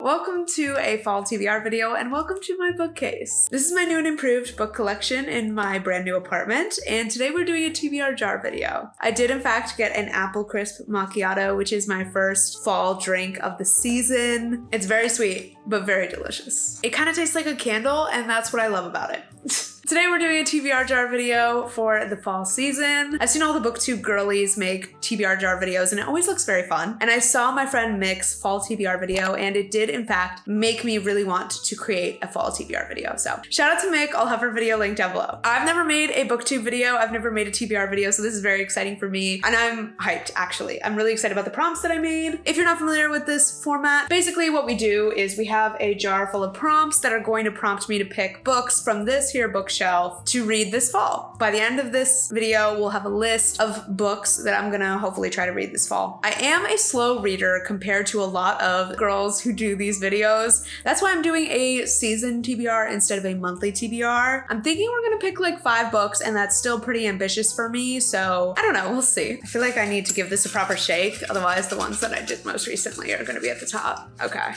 Welcome to a fall TBR video and welcome to my bookcase. This is my new and improved book collection in my brand new apartment, and today we're doing a TBR jar video. I did in fact get an apple crisp macchiato, which is my first fall drink of the season. It's very sweet, but very delicious. It kind of tastes like a candle, and that's what I love about it. Today we're doing a TBR jar video for the fall season. I've seen all the booktube girlies make TBR jar videos and it always looks very fun. And I saw my friend Mick's fall TBR video and it did in fact make me really want to create a fall TBR video. So shout out to Mick, I'll have her video linked down below. I've never made a booktube video, I've never made a TBR video, so this is very exciting for me and I'm hyped actually. I'm really excited about the prompts that I made. If you're not familiar with this format, basically what we do is we have a jar full of prompts that are going to prompt me to pick books from this here bookshelf to read this fall. By the end of this video, we'll have a list of books that I'm gonna hopefully try to read this fall. I am a slow reader compared to a lot of girls who do these videos. That's why I'm doing a season TBR instead of a monthly TBR. I'm thinking we're gonna pick like 5 books and that's still pretty ambitious for me. So I don't know, we'll see. I feel like I need to give this a proper shake. Otherwise the ones that I did most recently are gonna be at the top. Okay.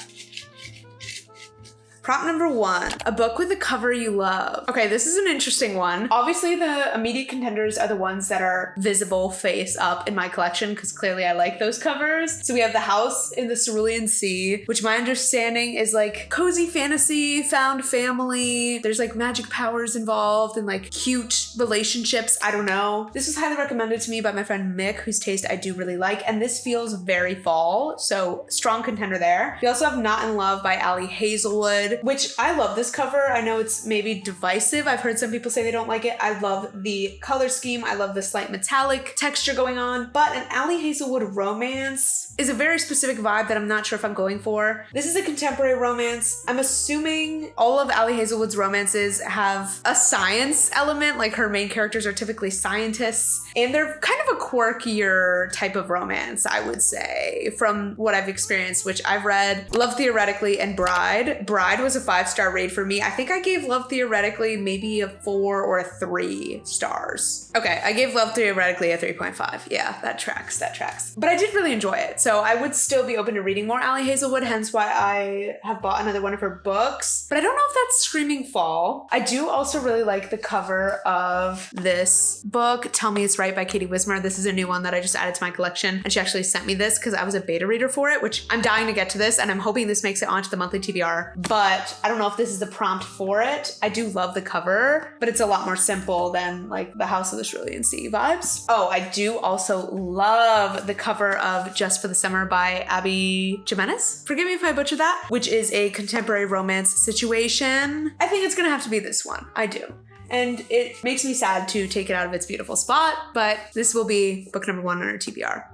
Prompt number 1, a book with a cover you love. Okay, this is an interesting one. Obviously the immediate contenders are the ones that are visible face up in my collection because clearly I like those covers. So we have The House in the Cerulean Sea, which my understanding is like cozy fantasy, found family. There's like magic powers involved and like cute relationships. I don't know. This was highly recommended to me by my friend Mick, whose taste I do really like. And this feels very fall, so strong contender there. We also have Not in Love by Ali Hazelwood, which I love this cover. I know it's maybe divisive. I've heard some people say they don't like it. I love the color scheme. I love the slight metallic texture going on, but an Ali Hazelwood romance is a very specific vibe that I'm not sure if I'm going for. This is a contemporary romance. I'm assuming all of Ali Hazelwood's romances have a science element, like her main characters are typically scientists, and they're kind of a quirkier type of romance, I would say, from what I've experienced, which I've read Love Theoretically and Bride. Bride was a 5-star read for me. I think I gave Love Theoretically maybe a 4 or a 3 stars. Okay, I gave Love Theoretically a 3.5. Yeah, that tracks, that tracks. But I did really enjoy it. So I would still be open to reading more Ali Hazelwood, hence why I have bought another one of her books. But I don't know if that's screaming fall. I do also really like the cover of this book, Tell Me It's Right by Katie Wismer. This is a new one that I just added to my collection. And she actually sent me this because I was a beta reader for it, which I'm dying to get to this. And I'm hoping this makes it onto the monthly TBR. But I don't know if this is the prompt for it. I do love the cover, but it's a lot more simple than like the House of the Cerulean Sea vibes. Oh, I do also love the cover of Just for the Summer by Abby Jimenez. Forgive me if I butcher that, which is a contemporary romance situation. I think it's gonna have to be this one. I do. And it makes me sad to take it out of its beautiful spot, but this will be book number 1 on our TBR.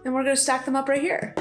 And we're gonna stack them up right here.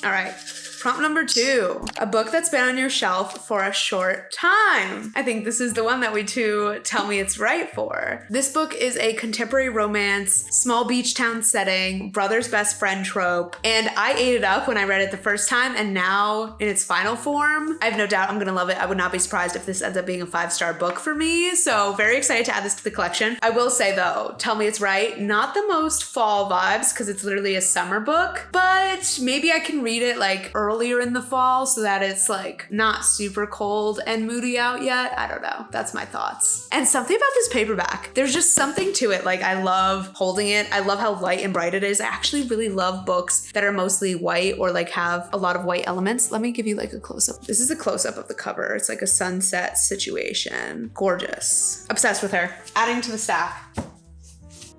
All right. Prompt number 2, a book that's been on your shelf for a short time. I think this is the one that we two tell me it's right for. This book is a contemporary romance, small beach town setting, brother's best friend trope, and I ate it up when I read it the first time, and now in its final form, I have no doubt I'm gonna love it. I would not be surprised if this ends up being a 5-star book for me, so very excited to add this to the collection. I will say though, Tell Me It's Right, not the most fall vibes because it's literally a summer book, but maybe I can read it like earlier in the fall so that it's like not super cold and moody out yet. I don't know. That's my thoughts. And something about this paperback, there's just something to it. Like I love holding it. I love how light and bright it is. I actually really love books that are mostly white or like have a lot of white elements. Let me give you like a close-up. This is a close-up of the cover. It's like a sunset situation. Gorgeous. Obsessed with her. Adding to the stack.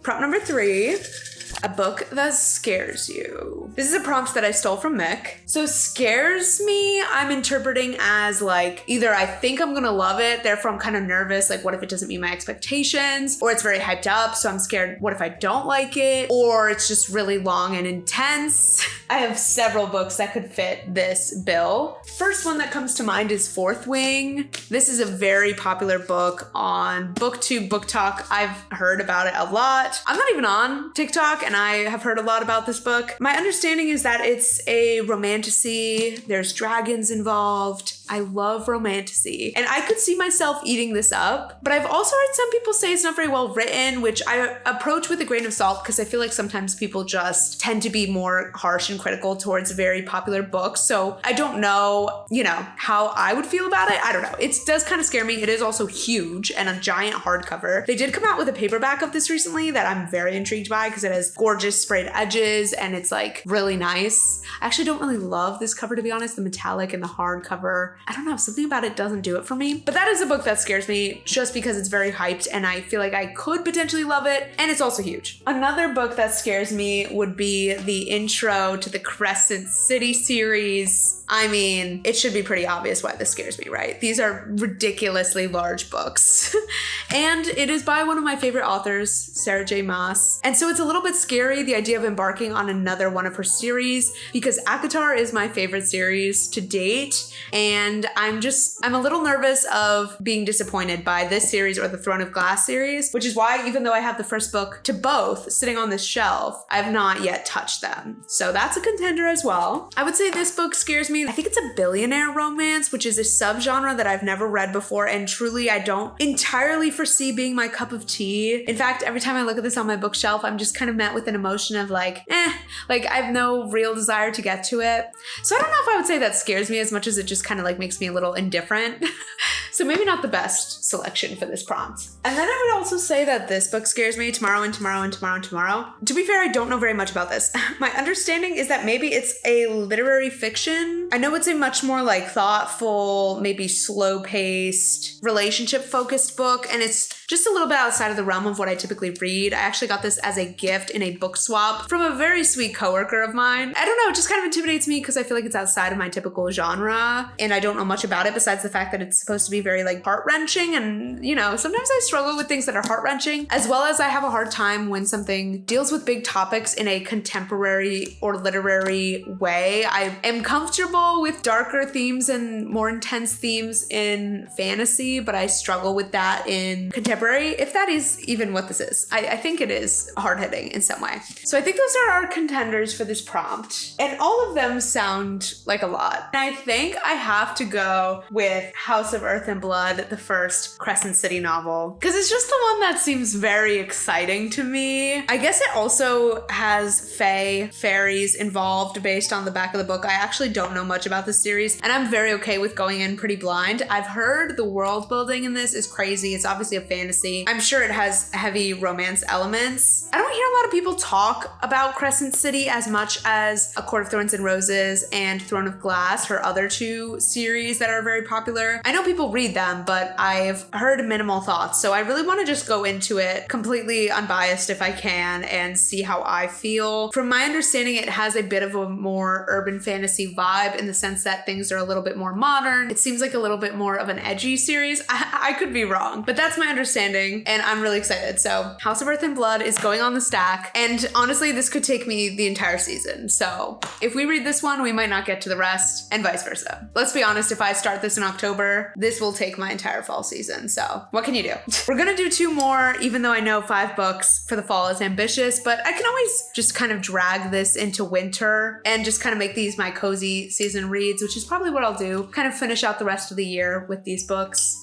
Prompt number 3. A book that scares you. This is a prompt that I stole from Mick. So scares me, I'm interpreting as like, either I think I'm gonna love it, therefore I'm kind of nervous, like what if it doesn't meet my expectations? Or it's very hyped up, so I'm scared, what if I don't like it? Or it's just really long and intense. I have several books that could fit this bill. First one that comes to mind is Fourth Wing. This is a very popular book on BookTube, Book Talk. I've heard about it a lot. I'm not even on TikTok and I have heard a lot about this book. My understanding is that it's a romantasy, there's dragons involved. I love romantasy. And I could see myself eating this up, but I've also heard some people say it's not very well written, which I approach with a grain of salt because I feel like sometimes people just tend to be more harsh and critical towards very popular books. So I don't know, how I would feel about it. I don't know. It does kind of scare me. It is also huge and a giant hardcover. They did come out with a paperback of this recently that I'm very intrigued by because it has gorgeous sprayed edges and it's like really nice. I actually don't really love this cover, to be honest, the metallic and the hardcover. I don't know, something about it doesn't do it for me. But that is a book that scares me just because it's very hyped and I feel like I could potentially love it, and it's also huge. Another book that scares me would be the intro to the Crescent City series. I mean, it should be pretty obvious why this scares me, right? These are ridiculously large books. And it is by one of my favorite authors, Sarah J. Maas. And so it's a little bit scary, the idea of embarking on another one of her series, because ACOTAR is my favorite series to date. And I'm a little nervous of being disappointed by this series or the Throne of Glass series, which is why even though I have the first book to both sitting on this shelf, I've not yet touched them. So that's a contender as well. I would say this book scares me. I think it's a billionaire romance, which is a subgenre that I've never read before, and truly I don't entirely foresee being my cup of tea. In fact, every time I look at this on my bookshelf, I'm just kind of met with an emotion of like I have no real desire to get to it. So I don't know if I would say that scares me as much as it just kind of like makes me a little indifferent. So maybe not the best selection for this prompt. And then I would also say that this book scares me, Tomorrow and Tomorrow and Tomorrow and Tomorrow. To be fair, I don't know very much about this. My understanding is that maybe it's a literary fiction. I know it's a much more like thoughtful, maybe slow-paced, relationship-focused book, and it's just a little bit outside of the realm of what I typically read. I actually got this as a gift in a book swap from a very sweet coworker of mine. I don't know, it just kind of intimidates me because I feel like it's outside of my typical genre, and I don't know much about it besides the fact that it's supposed to be very like heart-wrenching, and sometimes I struggle with things that are heart-wrenching, as well as I have a hard time when something deals with big topics in a contemporary or literary way. I am comfortable with darker themes and more intense themes in fantasy, but I struggle with that in contemporary, if that is even what this is. I think it is hard-hitting in some way. So I think those are our contenders for this prompt, and all of them sound like a lot. And I think I have to go with House of Earth and Blood, the first Crescent City novel, because it's just the one that seems very exciting to me. I guess it also has fairies involved based on the back of the book. I actually don't know much about this series, and I'm very okay with going in pretty blind. I've heard the world building in this is crazy. It's obviously a fantasy. I'm sure it has heavy romance elements. I don't hear a lot of people talk about Crescent City as much as A Court of Thorns and Roses and Throne of Glass, her other two series that are very popular. I know people read them, but I've heard minimal thoughts. So I really want to just go into it completely unbiased if I can and see how I feel. From my understanding, it has a bit of a more urban fantasy vibe in the sense that things are a little bit more modern. It seems like a little bit more of an edgy series. I could be wrong, but that's my understanding, and I'm really excited. So House of Earth and Blood is going on the stack, and honestly, this could take me the entire season. So if we read this one, we might not get to the rest, and vice versa. Let's be honest, if I start this in October, this will take my entire fall season. So what can you do? We're gonna do 2 more, even though I know 5 books for the fall is ambitious, but I can always just kind of drag this into winter and just kind of make these my cozy season reads, which is probably what I'll do. Kind of finish out the rest of the year with these books.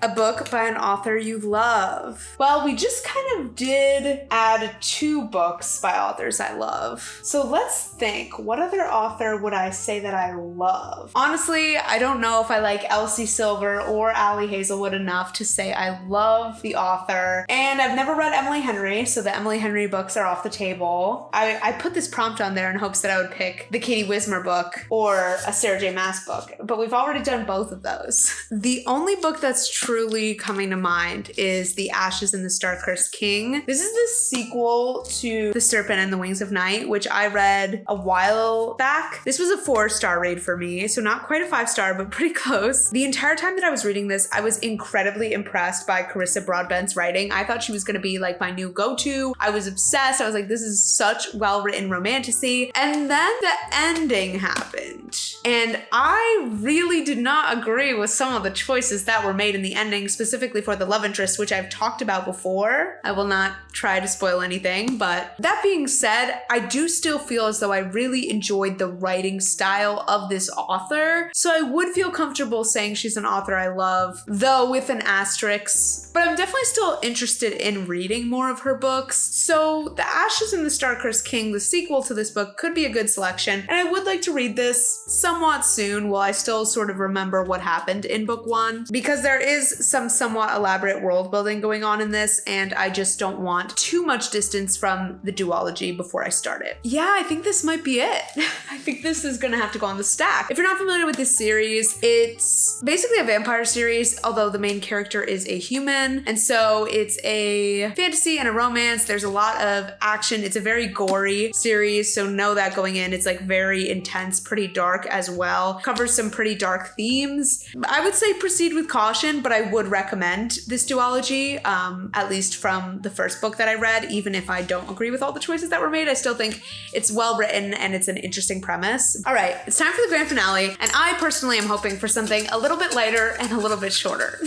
A book by an author you love. Well, we just kind of did add 2 books by authors I love. So let's think, what other author would I say that I love? Honestly, I don't know if I like Elsie Silver or Ali Hazelwood enough to say I love the author. And I've never read Emily Henry, so the Emily Henry books are off the table. I put this prompt on there in hopes that I would pick the Katie Wismer book or a Sarah J. Maas book, but we've already done both of those. The only book that's truly coming to mind is The Ashes and the Star-Cursed King. This is the sequel to The Serpent and the Wings of Night, which I read a while back. This was a 4-star read for me, so not quite a 5-star, but pretty close. The entire time that I was reading this, I was incredibly impressed by Carissa Broadbent's writing. I thought she was gonna be like my new go-to. I was obsessed. I was like, this is such well-written romantasy. And then the ending happened. And I really did not agree with some of the choices that were made in the ending. ending specifically for the love interest, which I've talked about before. I will not try to spoil anything, but that being said, I do still feel as though I really enjoyed the writing style of this author. So I would feel comfortable saying she's an author I love, though with an asterisk, but I'm definitely still interested in reading more of her books. So The Ashes and the Star-Cursed King, the sequel to this book, could be a good selection. And I would like to read this somewhat soon while I still sort of remember what happened in book one, because there is some somewhat elaborate world building going on in this, and I just don't want too much distance from the duology before I start it. Yeah, I think this might be it. I think this is gonna have to go on the stack. If you're not familiar with this series, it's basically a vampire series, although the main character is a human. And so it's a fantasy and a romance. There's a lot of action. It's a very gory series, so know that going in. It's like very intense, pretty dark as well. Covers some pretty dark themes. I would say proceed with caution, but I would recommend this duology, at least from the first book that I read. Even if I don't agree with all the choices that were made, I still think it's well written and it's an interesting premise. All right, it's time for the grand finale, and I personally am hoping for something a little bit lighter and a little bit shorter.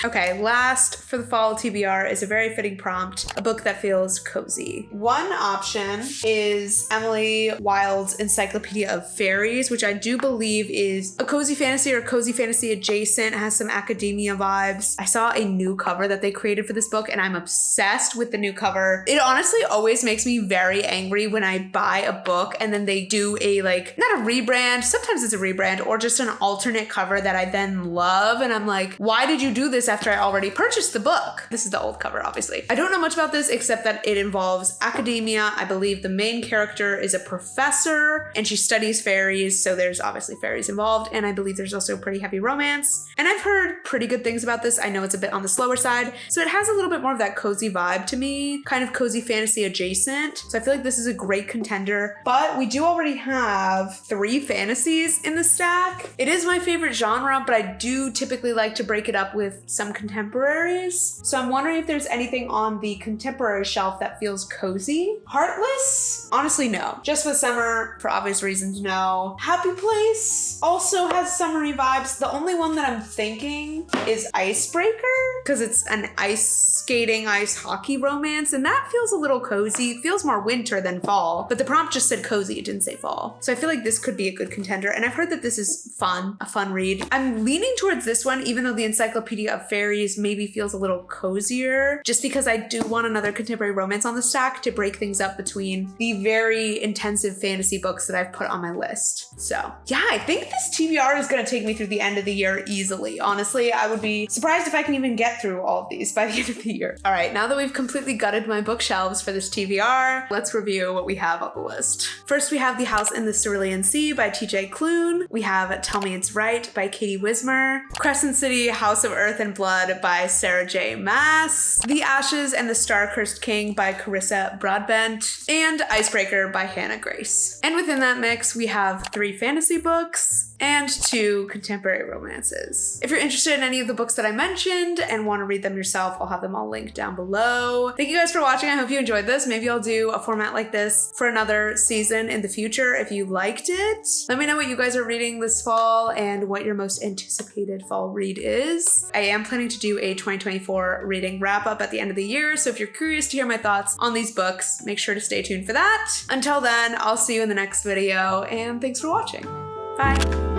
Okay, last for the fall TBR is a very fitting prompt, a book that feels cozy. One option is Emily Wilde's Encyclopedia of Fairies, which I do believe is a cozy fantasy or cozy fantasy adjacent. It has some academia vibes. I saw a new cover that they created for this book, and I'm obsessed with the new cover. It honestly always makes me very angry when I buy a book and then they do a, like, not a rebrand, sometimes it's a rebrand, or just an alternate cover that I then love, and I'm like, why did you do this after I already purchased the book? This is the old cover, obviously. I don't know much about this except that it involves academia. I believe the main character is a professor and she studies fairies, so there's obviously fairies involved, and I believe there's also pretty heavy romance. And I've heard pretty good things about this. I know it's a bit on the slower side, so it has a little bit more of that cozy vibe to me, kind of cozy fantasy adjacent. So I feel like this is a great contender, but we do already have 3 fantasies in the stack. It is my favorite genre, but I do typically like to break it up with some contemporaries. So I'm wondering if there's anything on the contemporary shelf that feels cozy. Heartless? Honestly, no. Just for the summer, for obvious reasons, no. Happy Place also has summery vibes. The only one that I'm thinking is Icebreaker, because it's an ice skating, ice hockey romance, and that feels a little cozy. It feels more winter than fall, but the prompt just said cozy, it didn't say fall. So I feel like this could be a good contender, and I've heard that this is fun, a fun read. I'm leaning towards this one, even though the Encyclopedia of Fairies maybe feels a little cozier, just because I do want another contemporary romance on the stack to break things up between the very intensive fantasy books that I've put on my list. So yeah, I think this TBR is gonna take me through the end of the year easily. Honestly, I would be surprised if I can even get through all of these by the end of the year. All right, now that we've completely gutted my bookshelves for this TBR, let's review what we have on the list. First, we have The House in the Cerulean Sea by TJ Klune. We have Tell Me It's Right by Katie Wismer. Crescent City, House of Earth and Blood by Sarah J. Maas. The Ashes and the Star-Cursed King by Carissa Broadbent. And Icebreaker by Hannah Grace. And within that mix, we have 3 fantasy books and 2 contemporary romances. If you're interested in any of the books that I mentioned and want to read them yourself, I'll have them all linked down below. Thank you guys for watching. I hope you enjoyed this. Maybe I'll do a format like this for another season in the future if you liked it. Let me know what you guys are reading this fall and what your most anticipated fall read is. I am planning to do a 2024 reading wrap up at the end of the year, so if you're curious to hear my thoughts on these books, make sure to stay tuned for that. Until then, I'll see you in the next video, and thanks for watching. Bye.